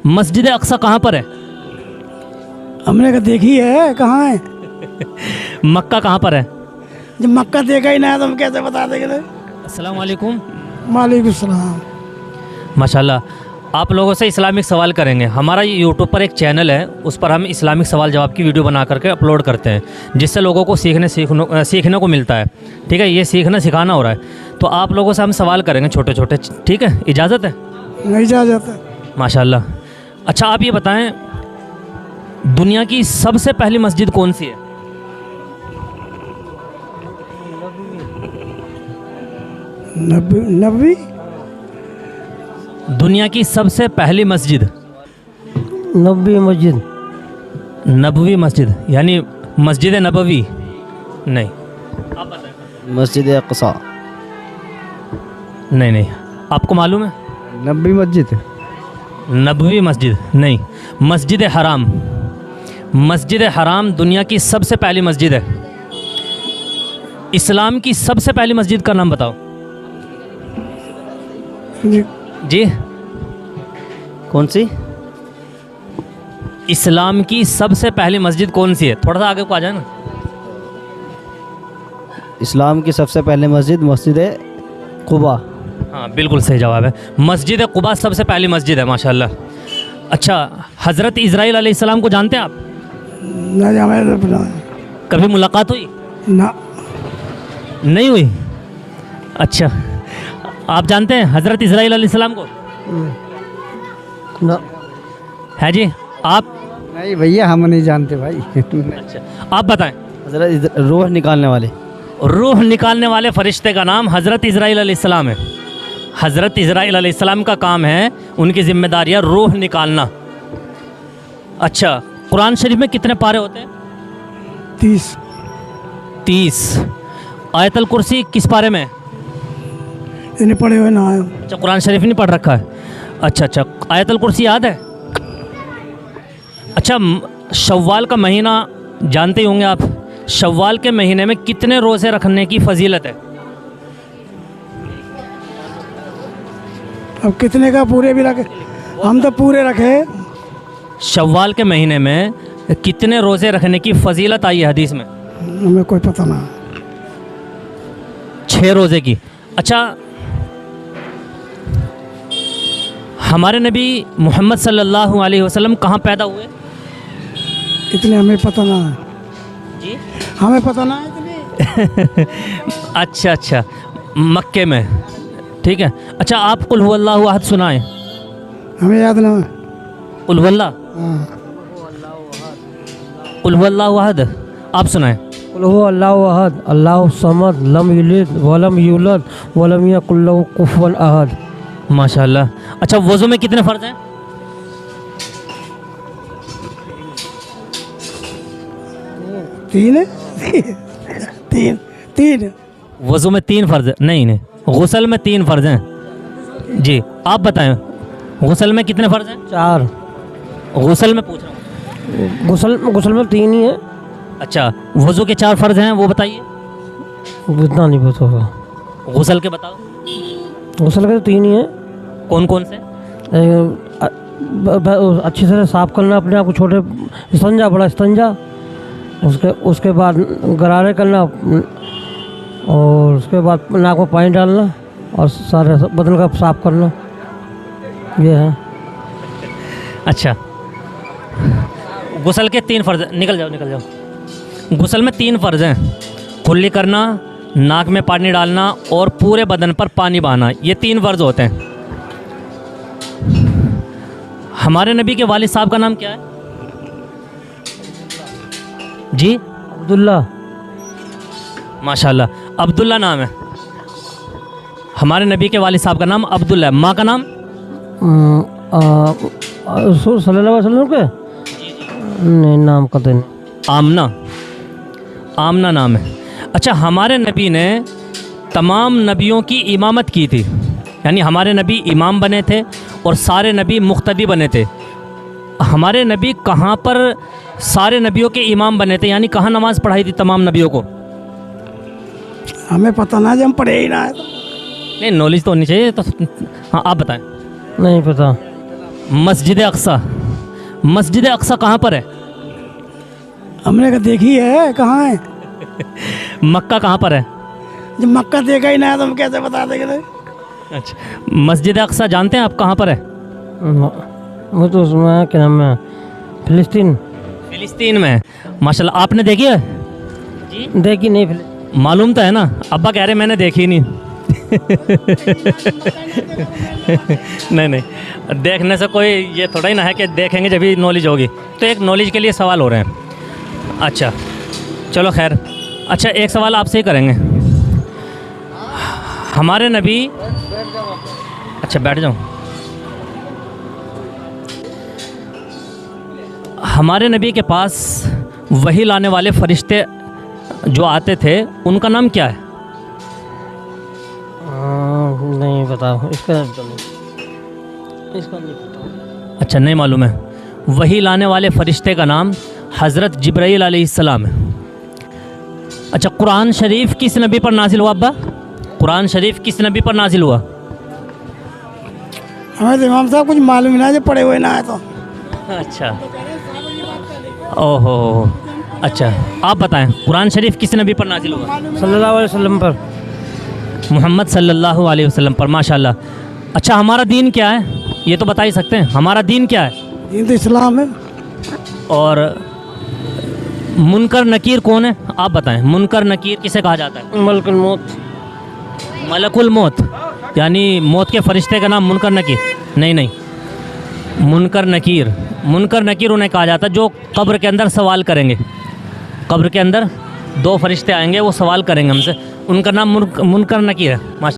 मस्जिद अक्सा कहाँ पर है? हमने कहा देखी है, कहाँ है? मक्का कहाँ पर है? जब मक्का देखा ही ना है तो हम कैसे बता देंगे? अस्सलाम वालेकुम। वालेकुम सलाम। माशाल्लाह, आप लोगों से इस्लामिक सवाल करेंगे। हमारा यूट्यूब पर एक चैनल है, उस पर हम इस्लामिक सवाल जवाब की वीडियो बना करके अपलोड करते हैं, जिससे लोगों को सीखने को मिलता है। ठीक है, ये सीखना सिखाना हो रहा है। तो आप लोगों से हम सवाल करेंगे छोटे छोटे, ठीक है? इजाज़त है? नहीं जा जाता। माशाल्लाह। अच्छा, आप ये बताएं, दुनिया की सबसे पहली मस्जिद कौन सी है? नबी। दुनिया की सबसे पहली मस्जिद? नबी मस्जिद। नबवी मस्जिद यानी मस्जिद नबवी? नहीं, आप बताएं। मस्जिद अक़सा। नहीं, आपको मालूम है? नबी मस्जिद। नबवी मस्जिद नहीं, मस्जिद हराम। मस्जिद हराम दुनिया की सबसे पहली मस्जिद है। इस्लाम की सबसे पहली मस्जिद का नाम बताओ जी। कौन सी? इस्लाम की सबसे पहली मस्जिद कौन सी है? थोड़ा सा आगे को आ जाए ना। इस्लाम की सबसे पहली मस्जिद मस्जिद कुबा। हाँ, बिल्कुल सही जवाब है। मस्जिद कुबा सबसे पहली मस्जिद है। माशाल्लाह। अच्छा, हज़रत इज़राइल अलैहिस्सलाम को जानते हैं आप? ना। कभी मुलाकात हुई? ना। नहीं हुई? अच्छा, आप जानते हैं हज़रत इज़राइल अलैहिस्सलाम को? ना। है जी, आप? नहीं भैया, हम नहीं जानते भाई। अच्छा, आप बताएं। हज़रत रूह निकालने वाले। रूह निकालने वाले फरिश्ते का नाम हज़रत इज़राइल अलैहिस्सलाम है। हज़रत इज़राइल अलैहिस्सलाम का काम है, उनकी जिम्मेदारियाँ रूह निकालना। अच्छा, कुरान शरीफ में कितने पारे होते हैं? 30। आयतल कुर्सी किस पारे में है? इन्हें पढ़े हुए ना आए। अच्छा, कुरान शरीफ नहीं पढ़ रखा है। अच्छा, आयतल कुर्सी याद है? अच्छा, शव्वाल का महीना जानते ही होंगे आप। शव्वाल के महीने में कितने रोज़े रखने की फजीलत है? अब कितने का पूरे भी रखे? हम तो पूरे रखे। शव्वाल के महीने में कितने रोज़े रखने की फजीलत आई है हदीस में? हमें कोई पता ना। 6 रोज़े की। अच्छा, हमारे नबी मोहम्मद सल्लल्लाहु अलैहि वसल्लम कहाँ पैदा हुए? इतने हमें पता ना है जी। हमें पता ना है इतने। अच्छा, मक्के में। ठीक है। अच्छा, आप कुल हुवल्लाहु अहद सुनाएं। हमें याद ना है। कुल हुवल्लाह, हाँ। कुल हुवल्लाहु अहद आप सुनाएं। कुल हुवा अल्लाहु अहद अल्लाहु समद लम यलिद वलम यूलद वलम यकुल लहू कुफुवन अहद। माशाल्लाह। अच्छा, वज़ू में कितने फ़र्ज़ हैं? तीन है। तीन। वज़ू में 3 फ़र्ज़ नहीं, गुस्ल में 3 फ़र्ज़ हैं। जी, आप बताएं, गुस्ल में कितने फ़र्ज़ हैं? 4। गुस्ल में पूछ रहा हूँ। गुसल में 3 ही है। अच्छा, वज़ू के 4 फ़र्ज़ हैं, वो बताइए। इतना नहीं पता होगा। गुस्ल के बताओ। गुसल के तो 3 ही है। कौन कौन से? अच्छी तरह साफ करना अपने आप को, छोटे इस्तंजा, बड़ा इस्तंजा, उसके बाद गरारे करना, और उसके बाद नाक में पानी डालना और सारे बदन का साफ करना, ये है। अच्छा, गुस्ल के 3 फ़र्ज़। निकल जाओ। गुस्ल में 3 फ़र्ज़ हैं। कुल्ली करना, नाक में पानी डालना और पूरे बदन पर पानी बहाना, ये 3 फ़र्ज़ होते हैं। हमारे नबी के वालिद साहब का नाम क्या है जी? अब्दुल्ला। माशाल्लाह, अब्दुल्ला नाम है। हमारे नबी के वालिद साहब का नाम अब्दुल्ला है। माँ का नाम? सल्लल्लाहु अलैहि वसल्लम के नहीं, नाम का तो नहीं। आमना नाम है। अच्छा, हमारे नबी ने तमाम नबियों की इमामत की थी, यानी हमारे नबी इमाम बने थे और सारे नबी मुख्तदी बने थे। हमारे नबी कहाँ पर सारे नबियों के इमाम बने थे, यानी कहाँ नमाज़ पढ़ाई थी तमाम नबियों को? हमें पता ना, जब हम पढ़े ही ना है तो। नहीं, नॉलेज तो होनी चाहिए तो। हाँ, आप बताएं। नहीं पता। मस्जिद अक्सा। मस्जिद अक्सा कहाँ पर है? हमने कहा देखी है, कहाँ है? मक्का कहाँ पर है? जब मक्का देखा ही ना है तो हम कैसे बता देंगे? अच्छा, मस्जिद अक्सा जानते हैं आप कहाँ पर है? वो तो उसमें क्या नाम है, फिलिस्तीन। फिलिस्तीन में है। माशाल्लाह, आपने देखी है? देखी नहीं मालूम तो है ना, अब्बा कह रहे मैंने देखी नहीं। नहीं नहीं, देखने से कोई ये थोड़ा ही ना है कि देखेंगे जब भी नॉलेज होगी। तो एक नॉलेज के लिए सवाल हो रहे हैं। अच्छा चलो खैर। अच्छा एक सवाल आपसे ही करेंगे। हमारे नबी, अच्छा बैठ जाओ। हमारे नबी के पास वही लाने वाले फरिश्ते जो आते थे उनका नाम क्या है? नहीं बताओ, इसका तो नहीं, इसका नहीं पता। अच्छा नहीं मालूम है। वही लाने वाले फरिश्ते का नाम हज़रत जिब्राईल अलैहिस्सलाम है। अच्छा, कुरान शरीफ किस नबी पर नाजिल हुआ अब्बा? कुरान शरीफ किस नबी पर नाजिल हुआ? हमें तो इमाम साहब कुछ मालूम ही ना, जो पढ़े हुए ना है तो। अच्छा ओहो, अच्छा आप बताएं, कुरान शरीफ किस नबी पर नाजिल हुआ? सल्लल्लाहु अलैहि वसल्लम पर। मोहम्मद सल्लल्लाहु अलैहि वसल्लम पर। माशाल्लाह। अच्छा हमारा दीन क्या है, ये तो बता ही सकते हैं, हमारा दीन क्या है? दीन तो इस्लाम है। और मुनकर नकीर कौन है, आप बताएं। मुनकर नकीर किसे कहा जाता है? मलकुल मौत। मलकुल मौत, यानी मौत के फरिश्ते का नाम मुनकर नकीर? नहीं नहीं, मुनकर नकीर, मुनकर नकीर उन्हें कहा जाता है जो कब्र के अंदर सवाल करेंगे। कब्र के अंदर दो फरिश्ते आएंगे, वो सवाल करेंगे हमसे, उनका नाम मुनकर नकीर है।